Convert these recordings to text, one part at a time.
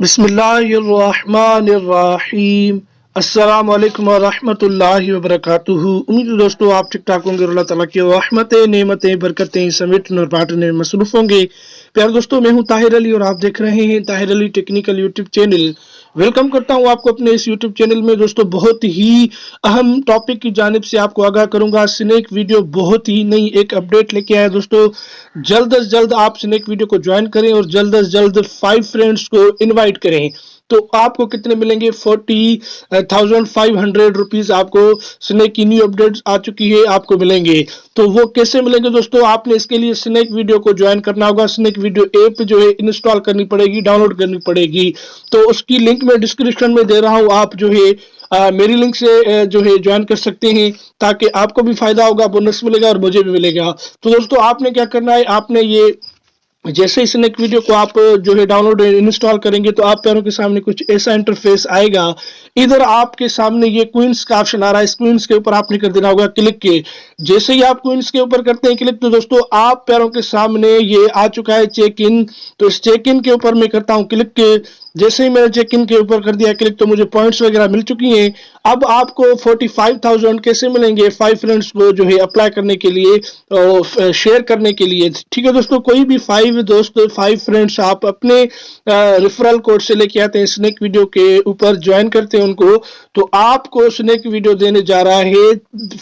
बिस्मिल्लाहिर्रहमानिर्रहीम। अस्सलाम वालेकुम वरहमतुल्लाहि वबरकातुहू। उम्मीद है दोस्तों आप ठीक ठाक होंगे और अल्लाह ताला की रहमतें, नेमतें, बरकतें समेटने और बांटने में मसरूफ होंगे। प्यारे दोस्तों, मैं हूं ताहिर अली और आप देख रहे हैं Tahir Ali technical YouTube channel. Welcome करता हूं आपको अपने इस यूट्यूब चैनल में। दोस्तों, बहुत ही अहम टॉपिक की जानिब से आपको आगाह करूंगा। स्नेक वीडियो बहुत ही नई एक अपडेट लेके आया दोस्तों। जल्द से जल्द आप स्नेक वीडियो को ज्वाइन करें और जल्द से जल्द 5 फ्रेंड्स को इनवाइट करें। तो आपको कितने मिलेंगे? 40,500 रुपीज आपको स्नेक की न्यू अपडेट आ चुकी है, आपको मिलेंगे। तो वो कैसे मिलेंगे दोस्तों? आपने इसके लिए स्नेक वीडियो को ज्वाइन करना होगा। स्नेक वीडियो ऐप जो है इंस्टॉल करनी पड़ेगी, डाउनलोड करनी पड़ेगी। तो उसकी लिंक मैं डिस्क्रिप्शन में दे रहा हूँ। आप जो है मेरी लिंक से जो है ज्वाइन कर सकते हैं, ताकि आपको भी फायदा होगा, बोनस मिलेगा और मुझे भी मिलेगा। तो दोस्तों, आपने क्या करना है, आपने ये जैसे इस नेक वीडियो को आप जो है डाउनलोड इंस्टॉल करेंगे तो आप पैरों के सामने कुछ ऐसा इंटरफेस आएगा। इधर आपके सामने ये क्वींस का ऑप्शन आ रहा है। इस क्वींस के ऊपर आपने कर देना होगा क्लिक के। जैसे ही आप क्वींस के ऊपर करते हैं क्लिक, तो दोस्तों आप पैरों के सामने ये आ चुका है चेक इन। तो इस चेक इन के ऊपर मैं करता हूँ क्लिक के। जैसे ही मैंने चेक इन के ऊपर कर दिया क्लिक, तो मुझे पॉइंट्स वगैरह मिल चुकी हैं। अब आपको 45,000 कैसे मिलेंगे? 5 फ्रेंड्स को जो है अप्लाई करने के लिए, शेयर करने के लिए। ठीक है दोस्तों, कोई भी 5 दोस्त, 5 फ्रेंड्स आप अपने रेफरल कोड से लेके आते हैं, स्नेक वीडियो के ऊपर ज्वाइन करते हैं उनको, तो आपको स्नेक वीडियो देने जा रहा है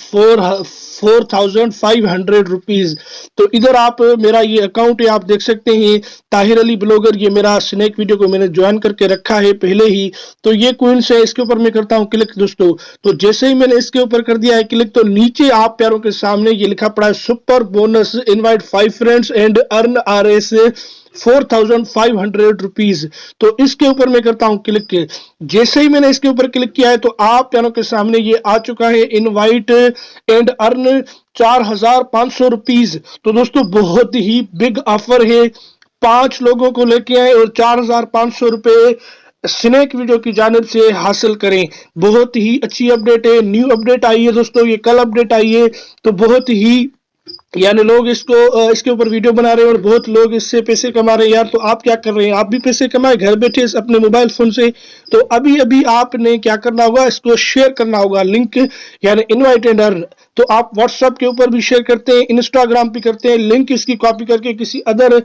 4,500 रुपीज। तो इधर आप मेरा ये अकाउंट है, आप देख सकते हैं ताहिर अली ब्लॉगर। ये मेरा स्नेक वीडियो को मैंने ज्वाइन करके रखा है पहले ही। तो ये क्वींस है, इसके ऊपर मैं करता हूं क्लिक दोस्तों। तो जैसे ही मैंने इसके ऊपर कर दिया है क्लिक, तो नीचे आप पैरों के सामने ये लिखा पड़ा है super bonus invite 5 friends and earn RS 4,500 rupees. तो इसके ऊपर मैं करता हूं क्लिक के। जैसे ही मैंने इसके ऊपर क्लिक किया है तो आप पैरों के सामने ये आ चुका है इनवाइट एंड अर्न 4,500 रुपीज। तो दोस्तों, बहुत ही बिग ऑफर है। 5 लोगों को लेके आए और 4,500 रुपए स्नेक वीडियो की जानिब से हासिल करें। बहुत ही अच्छी अपडेट है, न्यू अपडेट आई है दोस्तों, ये कल अपडेट आई है। तो बहुत ही यानी लोग इसके ऊपर वीडियो बना रहे हैं और बहुत लोग इससे पैसे कमा रहे हैं यार। तो आप क्या कर रहे हैं? आप भी पैसे कमाए घर बैठे अपने मोबाइल फोन से। तो अभी अभी आपने क्या करना होगा, इसको शेयर करना होगा लिंक, यानी इनवाइट एंड अर्न। तो आप व्हाट्सएप के ऊपर भी शेयर करते हैं, इंस्टाग्राम पे करते हैं, लिंक इसकी कॉपी करके किसी अदर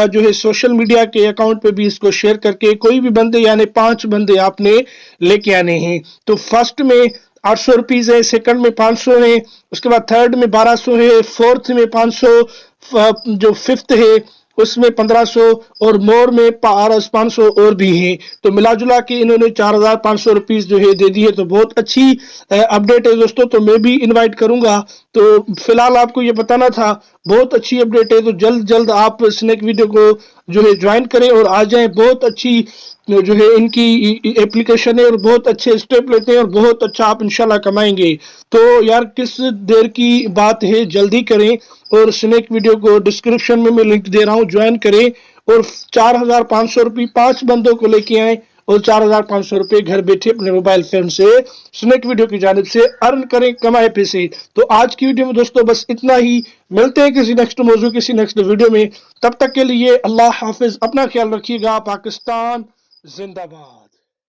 जो है सोशल मीडिया के अकाउंट पे भी इसको शेयर करके कोई भी बंदे, यानी 5 बंदे आपने लेके आने हैं। तो फर्स्ट में 800 रुपीज है, सेकंड में 500 है, उसके बाद थर्ड में 1200 है, फोर्थ में 500, जो फिफ्थ है उसमें 1500 और मोर में 500 और भी हैं। तो मिला जुला के इन्होंने 4,500 रुपीज जो है दे दी है। तो बहुत अच्छी अपडेट है दोस्तों। तो मैं भी इनवाइट करूंगा। तो फिलहाल आपको ये बताना था, बहुत अच्छी अपडेट है। तो जल्द जल्द आप स्नेक वीडियो को जो है ज्वाइन करें और आ जाएं। बहुत अच्छी जो है इनकी एप्लीकेशन है और बहुत अच्छे स्टेप लेते हैं और बहुत अच्छा आप इंशाल्लाह कमाएंगे। तो यार किस देर की बात है, जल्दी करें और स्नेक वीडियो को डिस्क्रिप्शन में मैं लिंक दे रहा हूं, ज्वाइन करें और 4,500 रुपये 5 बंदों को लेके आए और 4,500 रुपये घर बैठे अपने मोबाइल फोन से स्नेक वीडियो की जानिब से अर्न करें, कमाए पैसे। तो आज की वीडियो में दोस्तों बस इतना ही। मिलते हैं किसी नेक्स्ट मौजू, किसी नेक्स्ट वीडियो में। तब तक के लिए अल्लाह हाफिज, अपना ख्याल रखिएगा। पाकिस्तान जिंदाबाद।